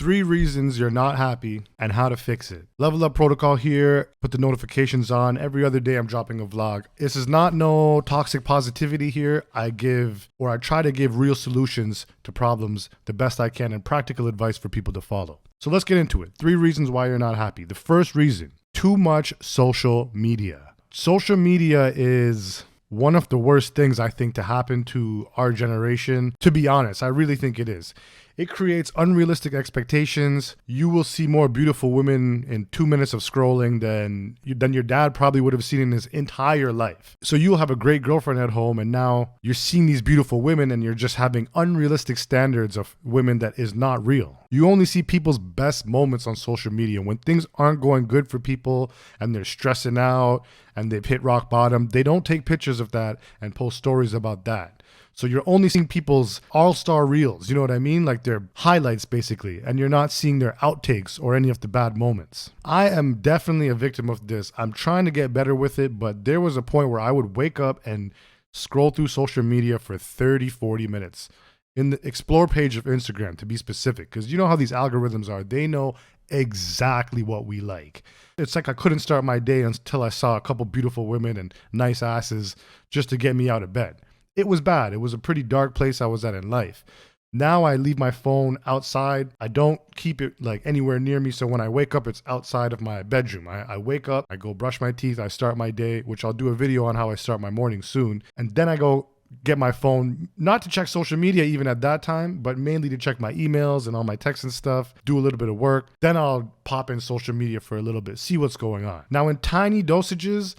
3 reasons you're not happy and how to fix it. Level Up Protocol here. Put the notifications on. Every other day I'm dropping a vlog. This is not no toxic positivity here. I try to give real solutions to problems the best I can and practical advice for people to follow. So let's get into it. 3 reasons why you're not happy. The first reason, too much social media. Social media is one of the worst things I think to happen to our generation. To be honest, I really think it is. It creates unrealistic expectations. You will see more beautiful women in 2 minutes of scrolling than your dad probably would have seen in his entire life. So you'll have a great girlfriend at home, and now you're seeing these beautiful women and you're just having unrealistic standards of women that is not real. You only see people's best moments on social media. When things aren't going good for people and they're stressing out and they've hit rock bottom, they don't take pictures of that and post stories about that. So you're only seeing people's all-star reels, you know what I mean? Like their highlights basically, and you're not seeing their outtakes or any of the bad moments. I am definitely a victim of this. I'm trying to get better with it, but there was a point where I would wake up and scroll through social media for 30, 40 minutes. In the explore page of Instagram, to be specific, because you know how these algorithms are. They know exactly what we like. It's like I couldn't start my day until I saw a couple beautiful women and nice asses just to get me out of bed. It was bad. It was a pretty dark place I was at in life. Now I leave my phone outside. I don't keep it like anywhere near me. So when I wake up, it's outside of my bedroom. I wake up, I go brush my teeth, I start my day, which I'll do a video on how I start my morning soon. And then I go get my phone, not to check social media even at that time, but mainly to check my emails and all my texts and stuff, do a little bit of work. Then I'll pop in social media for a little bit, see what's going on. Now in tiny dosages,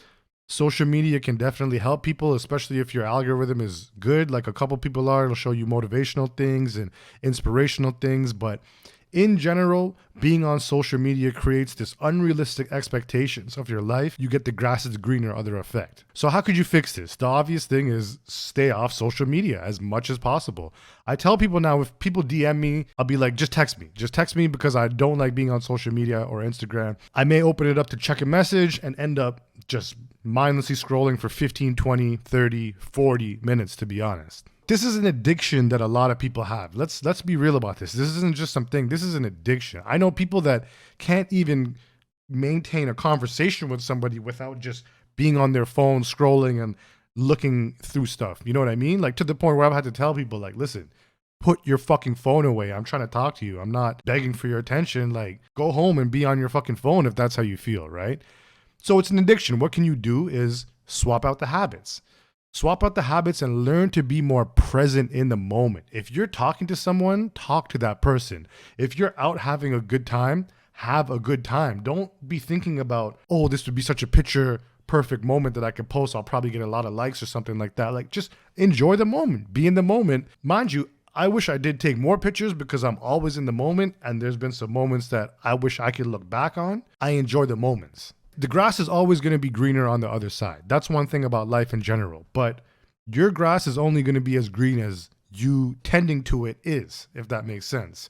social media can definitely help people, especially if your algorithm is good, like a couple people are. It'll show you motivational things and inspirational things. But in general, being on social media creates this unrealistic expectations of your life. You get the grass is greener other effect. So how could you fix this? The obvious thing is stay off social media as much as possible. I tell people now, if people DM me, I'll be like, just text me. Just text me because I don't like being on social media or Instagram. I may open it up to check a message and end up just mindlessly scrolling for 15, 20, 30, 40 minutes, to be honest. This is an addiction that a lot of people have. Let's be real about this. This isn't just something. This is an addiction. I know people that can't even maintain a conversation with somebody without just being on their phone, scrolling and looking through stuff. You know what I mean? Like to the point where I've had to tell people like, listen, put your fucking phone away. I'm trying to talk to you. I'm not begging for your attention. Like go home and be on your fucking phone if that's how you feel, right? So it's an addiction. What can you do is swap out the habits. Swap out the habits and learn to be more present in the moment. If you're talking to someone, talk to that person. If you're out having a good time, have a good time. Don't be thinking about, oh, this would be such a picture perfect moment that I could post. I'll probably get a lot of likes or something like that. Like just enjoy the moment. Be in the moment. Mind you, I wish I did take more pictures because I'm always in the moment. And there's been some moments that I wish I could look back on. I enjoy the moments. The grass is always going to be greener on the other side. That's one thing about life in general. But your grass is only going to be as green as you tending to it is, if that makes sense.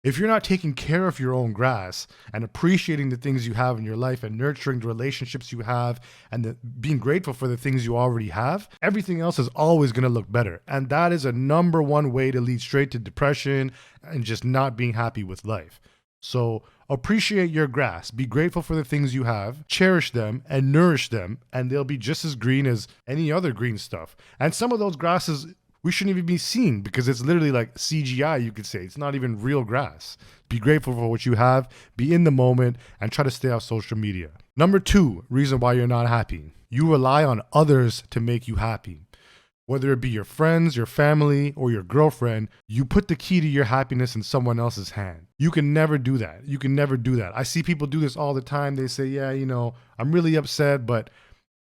If you're not taking care of your own grass and appreciating the things you have in your life and nurturing the relationships you have and being grateful for the things you already have, everything else is always going to look better. And that is a number one way to lead straight to depression and just not being happy with life. So appreciate your grass, be grateful for the things you have, cherish them and nourish them, and they'll be just as green as any other green stuff. And some of those grasses we shouldn't even be seeing because it's literally like CGI, you could say. It's not even real grass. Be grateful for what you have, be in the moment, and try to stay off social media. Number 2, reason why you're not happy. You rely on others to make you happy. Whether it be your friends, your family, or your girlfriend, you put the key to your happiness in someone else's hand. You can never do that. You can never do that. I see people do this all the time. They say, yeah, I'm really upset, but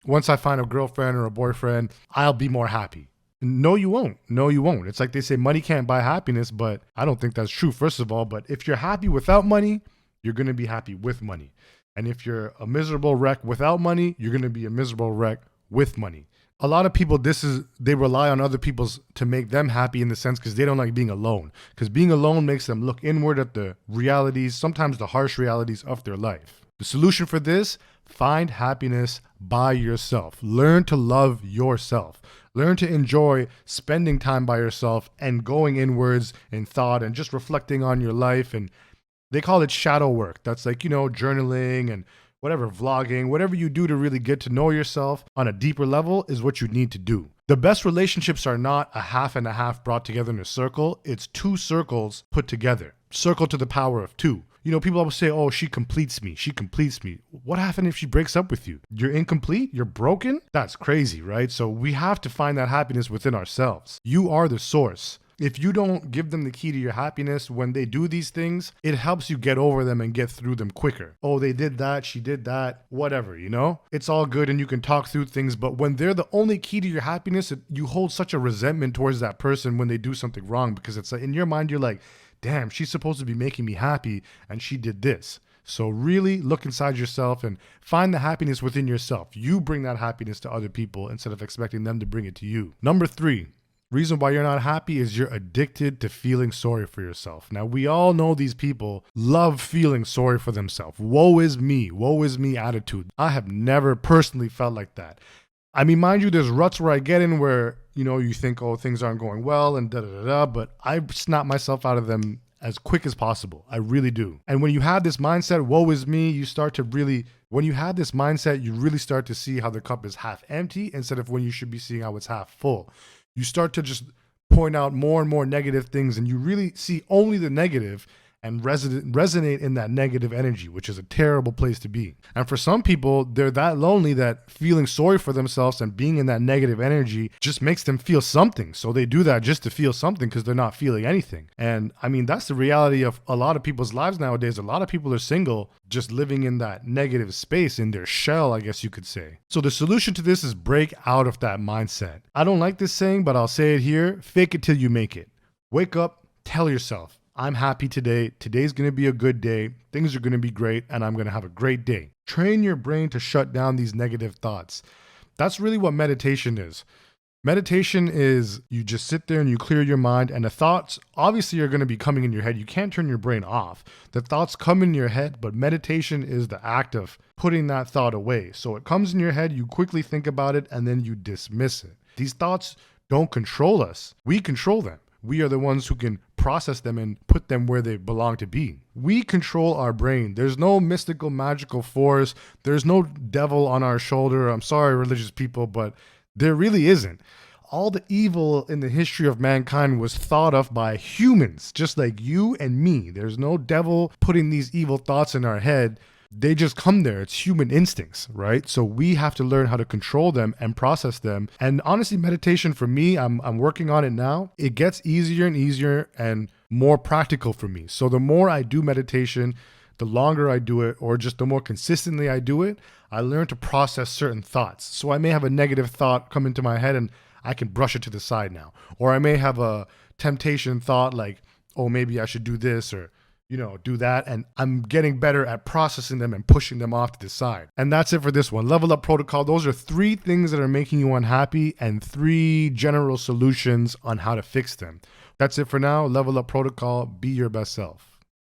once I find a girlfriend or a boyfriend, I'll be more happy. No, you won't. No, you won't. It's like they say money can't buy happiness, but I don't think that's true, first of all. But if you're happy without money, you're going to be happy with money. And if you're a miserable wreck without money, you're going to be a miserable wreck with money. A lot of people, they rely on other people's to make them happy in the sense because they don't like being alone. Because being alone makes them look inward at the realities, sometimes the harsh realities of their life. The solution for this, find happiness by yourself. Learn to love yourself. Learn to enjoy spending time by yourself and going inwards in thought and just reflecting on your life and They call it shadow work. That's like, journaling and whatever, vlogging, whatever you do to really get to know yourself on a deeper level is what you need to do. The best relationships are not a half and a half brought together in a circle. It's two circles put together. Circle to the power of two. People always say, oh, she completes me. She completes me. What happened if she breaks up with you? You're incomplete? You're broken? That's crazy, right? So we have to find that happiness within ourselves. You are the source. If you don't give them the key to your happiness when they do these things, it helps you get over them and get through them quicker. Oh, they did that, she did that, whatever, It's all good and you can talk through things, but when they're the only key to your happiness, you hold such a resentment towards that person when they do something wrong, because it's like, in your mind, you're like, damn, she's supposed to be making me happy and she did this. So really look inside yourself and find the happiness within yourself. You bring that happiness to other people instead of expecting them to bring it to you. Number 3. Reason why you're not happy is you're addicted to feeling sorry for yourself. Now, we all know these people love feeling sorry for themselves. Woe is me attitude. I have never personally felt like that. I mean, mind you, there's ruts where I get in where, you think, oh, things aren't going well and but I snap myself out of them as quick as possible. I really do. And when you have this mindset, woe is me, you start to really start to see how the cup is half empty instead of when you should be seeing how it's half full. You start to just point out more and more negative things, and you really see only the negative and resonate in that negative energy, which is a terrible place to be. And for some people, they're that lonely that feeling sorry for themselves and being in that negative energy just makes them feel something. So they do that just to feel something because they're not feeling anything. And I mean, that's the reality of a lot of people's lives nowadays. A lot of people are single, just living in that negative space, in their shell, I guess you could say. So the solution to this is break out of that mindset. I don't like this saying, but I'll say it here. Fake it till you make it. Wake up, tell yourself, I'm happy today. Today's going to be a good day. Things are going to be great, and I'm going to have a great day. Train your brain to shut down these negative thoughts. That's really what meditation is. Meditation is you just sit there and you clear your mind, and the thoughts obviously are going to be coming in your head. You can't turn your brain off. The thoughts come in your head, but meditation is the act of putting that thought away. So it comes in your head, you quickly think about it, and then you dismiss it. These thoughts don't control us. We control them. We are the ones who can process them and put them where they belong to be. We control our brain. There's no mystical, magical force. There's no devil on our shoulder. I'm sorry, religious people, but there really isn't. All the evil in the history of mankind was thought of by humans, just like you and me. There's no devil putting these evil thoughts in our head. They just come there. It's human instincts, right? So we have to learn how to control them and process them. And honestly, meditation for me, I'm working on it now. It gets easier and easier and more practical for me. So the more I do meditation, the longer I do it, or just the more consistently I do it, I learn to process certain thoughts. So I may have a negative thought come into my head and I can brush it to the side now. Or I may have a temptation thought like, oh, maybe I should do this or do that. And I'm getting better at processing them and pushing them off to the side. And that's it for this one. Level Up Protocol. Those are 3 things that are making you unhappy and 3 general solutions on how to fix them. That's it for now. Level Up Protocol. Be your best self.